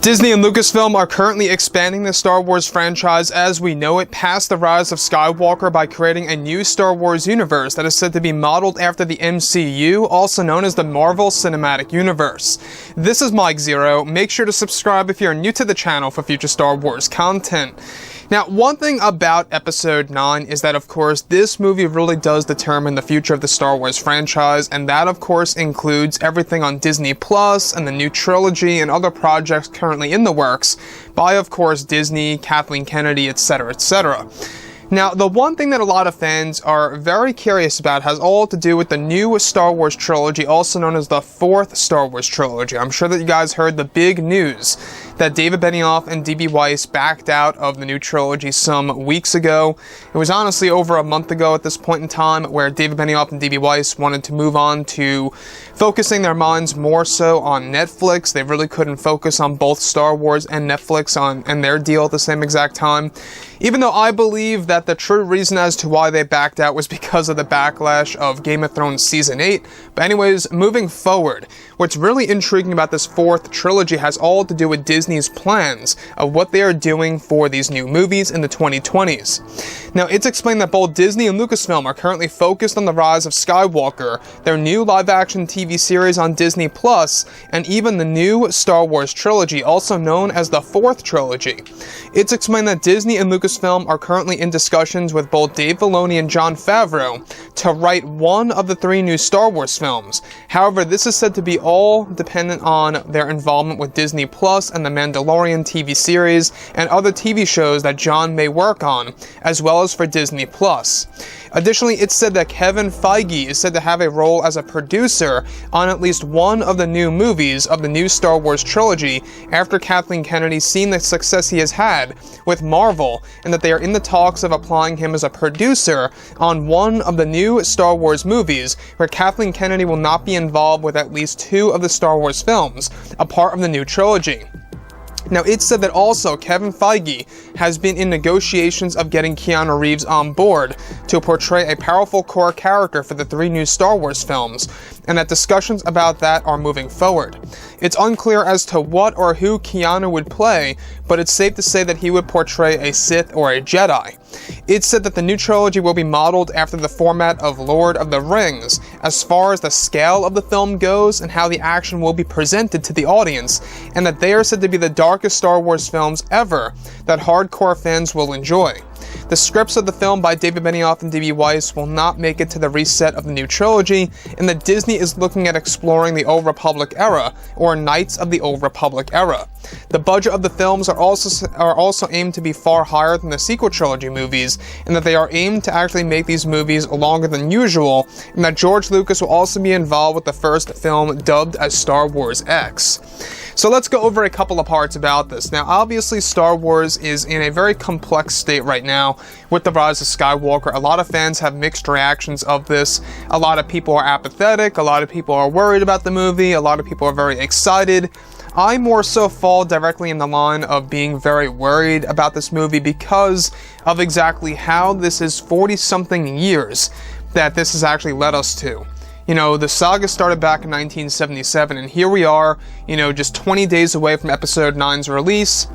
Disney and Lucasfilm are currently expanding the Star Wars franchise as we know it past the rise of Skywalker by creating a new Star Wars universe that is said to be modeled after the MCU, also known as the Marvel Cinematic Universe. This is Mike Zero. Make sure to subscribe if you're new to the channel for future Star Wars content. Now, one thing about Episode 9 is that, of course, this movie really does determine the future of the Star Wars franchise, and that, of course, includes everything on Disney Plus and the new trilogy and other projects currently in the works by, of course, Disney, Kathleen Kennedy, etc., etc. Now, the one thing that a lot of fans are very curious about has all to do with the new Star Wars trilogy, also known as the fourth Star Wars trilogy. I'm sure that you guys heard the big news that David Benioff and D.B. Weiss backed out of the new trilogy some weeks ago. It was honestly over a month ago at this point in time where David Benioff and D.B. Weiss wanted to move on to focusing their minds more so on Netflix. They really couldn't focus on both Star Wars and Netflix and their deal at the same exact time. Even though I believe that the true reason as to why they backed out was because of the backlash of Game of Thrones Season 8. But anyways, moving forward, what's really intriguing about this fourth trilogy has all to do with Disney's plans of what they are doing for these new movies in the 2020s. Now, it's explained that both Disney and Lucasfilm are currently focused on the rise of Skywalker, their new live-action TV series on Disney Plus, and even the new Star Wars trilogy, also known as the fourth trilogy. It's explained that Disney and Lucasfilm are currently in discussions with both Dave Filoni and Jon Favreau to write one of the three new Star Wars films. However, this is said to be all dependent on their involvement with Disney Plus and the Mandalorian TV series and other TV shows that Jon may work on, as well as for Disney Plus. Additionally, it's said that Kevin Feige is said to have a role as a producer on at least one of the new movies of the new Star Wars trilogy after Kathleen Kennedy seen the success he has had with Marvel, and that they are in the talks of applying him as a producer on one of the new Star Wars movies, where Kathleen Kennedy will not be involved with at least two of the Star Wars films, a part of the new trilogy. Now, it's said that also Kevin Feige has been in negotiations of getting Keanu Reeves on board to portray a powerful core character for the three new Star Wars films, and that discussions about that are moving forward. It's unclear as to what or who Keanu would play, but it's safe to say that he would portray a Sith or a Jedi. It's said that the new trilogy will be modeled after the format of Lord of the Rings, as far as the scale of the film goes and how the action will be presented to the audience, and that they are said to be the darkest Star Wars films ever that hardcore fans will enjoy. The scripts of the film by David Benioff and D.B. Weiss will not make it to the reset of the new trilogy, and that Disney is looking at exploring the Old Republic era, or Knights of the Old Republic era. The budget of the films are also aimed to be far higher than the sequel trilogy movies, and that they are aimed to actually make these movies longer than usual, and that George Lucas will also be involved with the first film dubbed as Star Wars X. So let's go over a couple of parts about this. Now, obviously, Star Wars is in a very complex state right now with the rise of Skywalker. A lot of fans have mixed reactions of this. A lot of people are apathetic. A lot of people are worried about the movie. A lot of people are very excited. I more so fall directly in the line of being very worried about this movie because of exactly how this is 40-something years that this has actually led us to. You know, the saga started back in 1977, and here we are, you know, just 20 days away from Episode 9's release.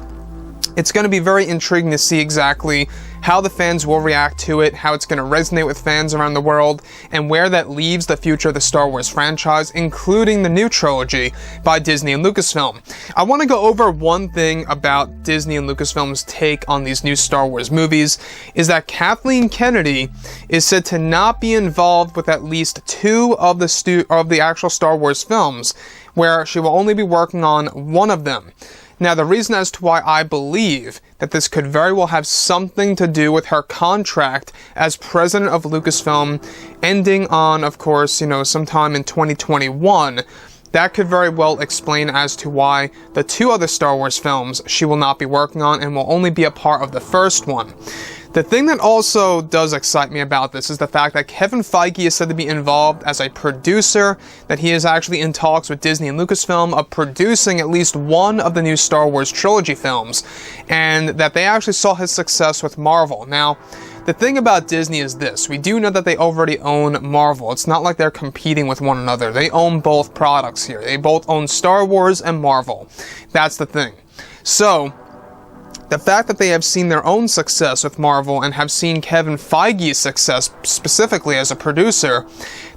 It's going to be very intriguing to see exactly how the fans will react to it, how it's going to resonate with fans around the world, and where that leaves the future of the Star Wars franchise, including the new trilogy by Disney and Lucasfilm. I want to go over one thing about Disney and Lucasfilm's take on these new Star Wars movies, is that Kathleen Kennedy is said to not be involved with at least two of the actual Star Wars films, where she will only be working on one of them. Now, the reason as to why I believe that this could very well have something to do with her contract as president of Lucasfilm ending on, of course, you know, sometime in 2021, that could very well explain as to why the two other Star Wars films she will not be working on and will only be a part of the first one. The thing that also does excite me about this is the fact that Kevin Feige is said to be involved as a producer, that he is actually in talks with Disney and Lucasfilm of producing at least one of the new Star Wars trilogy films, and that they actually saw his success with Marvel. Now, the thing about Disney is this: we do know that they already own Marvel. It's not like they're competing with one another. They own both products here. They both own Star Wars and Marvel. That's the thing. So, the fact that they have seen their own success with Marvel and have seen Kevin Feige's success specifically as a producer,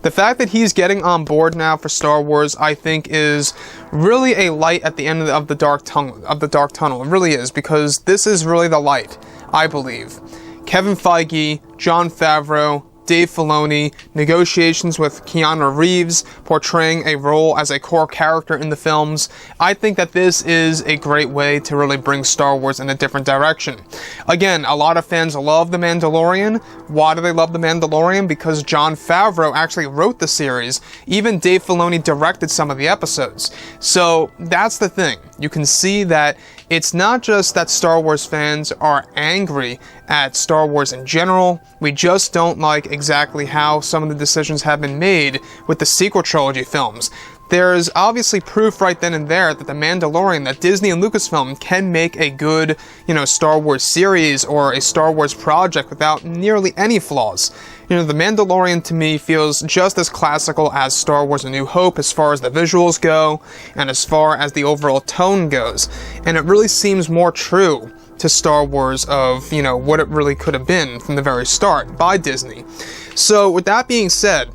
the fact that he's getting on board now for Star Wars, I think, is really a light at the end of the dark tunnel. It really is, because this is really the light, I believe. Kevin Feige, Jon Favreau, Dave Filoni, negotiations with Keanu Reeves, portraying a role as a core character in the films. I think that this is a great way to really bring Star Wars in a different direction. Again, a lot of fans love The Mandalorian. Why do they love The Mandalorian? Because Jon Favreau actually wrote the series. Even Dave Filoni directed some of the episodes. So that's the thing. You can see that it's not just that Star Wars fans are angry at Star Wars in general, we just don't like exactly how some of the decisions have been made with the sequel trilogy films. There's obviously proof right then and there that The Mandalorian, that Disney and Lucasfilm can make a good, Star Wars series or a Star Wars project without nearly any flaws. The Mandalorian to me feels just as classical as Star Wars A New Hope as far as the visuals go and as far as the overall tone goes. And it really seems more true to Star Wars of, what it really could have been from the very start by Disney. So with that being said,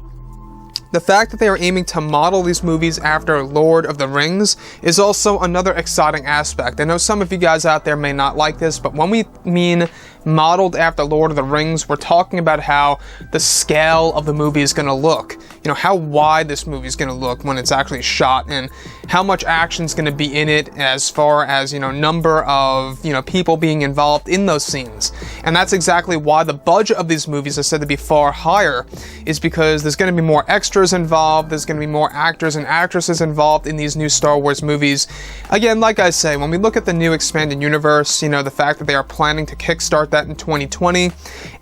the fact that they are aiming to model these movies after Lord of the Rings is also another exciting aspect. I know some of you guys out there may not like this, but when we mean modeled after Lord of the Rings, we're talking about how the scale of the movie is going to look. How wide this movie is going to look when it's actually shot, and how much action is going to be in it as far as, number of, people being involved in those scenes. And that's exactly why the budget of these movies is said to be far higher, is because there's going to be more extras involved, there's going to be more actors and actresses involved in these new Star Wars movies. Again, like I say, when we look at the new expanded universe, the fact that they are planning to kickstart that in 2020,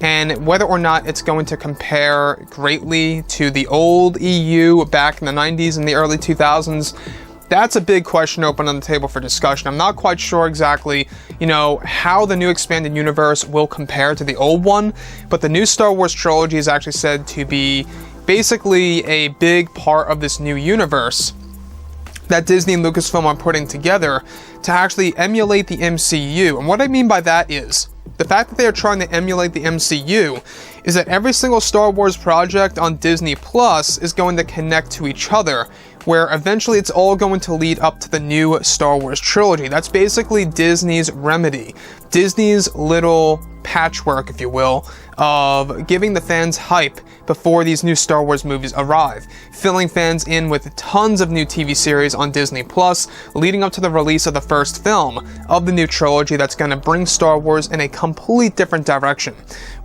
and whether or not it's going to compare greatly to the old EU back in the 90s and the early 2000s, that's a big question open on the table for discussion. I'm not quite sure exactly, how the new expanded universe will compare to the old one, but the new Star Wars trilogy is actually said to be basically a big part of this new universe that Disney and Lucasfilm are putting together to actually emulate the MCU. And what I mean by that is, the fact that they are trying to emulate the MCU is that every single Star Wars project on Disney Plus is going to connect to each other, where eventually it's all going to lead up to the new Star Wars trilogy. That's basically Disney's remedy. Disney's little patchwork, if you will, of giving the fans hype before these new Star Wars movies arrive, filling fans in with tons of new TV series on Disney Plus, leading up to the release of the first film of the new trilogy that's going to bring Star Wars in a complete different direction,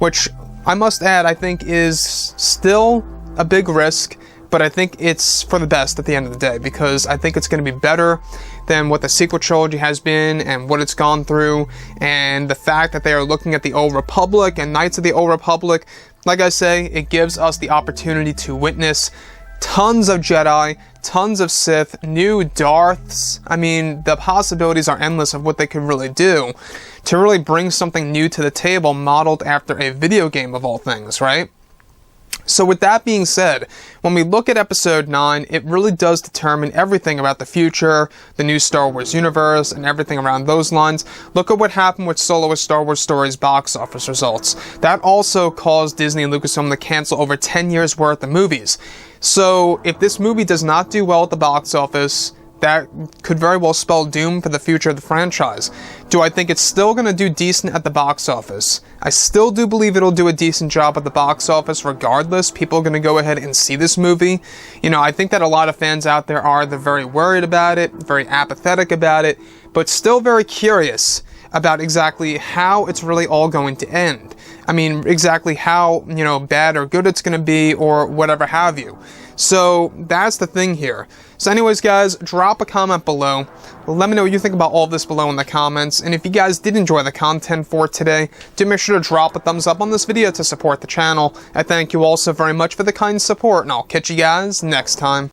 which I must add, I think is still a big risk, but I think it's for the best at the end of the day, because I think it's going to be better than what the sequel trilogy has been and what it's gone through, and the fact that they are looking at the Old Republic and Knights of the Old Republic. Like I say, it gives us the opportunity to witness tons of Jedi, tons of Sith, new Darths. I mean, the possibilities are endless of what they could really do to really bring something new to the table modeled after a video game of all things, right? So with that being said, when we look at Episode 9, it really does determine everything about the future, the new Star Wars universe, and everything around those lines. Look at what happened with Solo: A Star Wars Story's box office results. That also caused Disney and Lucasfilm to cancel over 10 years worth of movies. So if this movie does not do well at the box office, that could very well spell doom for the future of the franchise. Do I think it's still going to do decent at the box office? I still do believe it'll do a decent job at the box office regardless. People are going to go ahead and see this movie. I think that a lot of fans out there they're very worried about it, very apathetic about it, but still very curious about exactly how it's really all going to end. I mean, exactly how, bad or good it's going to be or whatever have you. So that's the thing here. So anyways, guys, drop a comment below. Let me know what you think about all of this below in the comments. And if you guys did enjoy the content for today, do make sure to drop a thumbs up on this video to support the channel. I thank you all so very much for the kind support, and I'll catch you guys next time.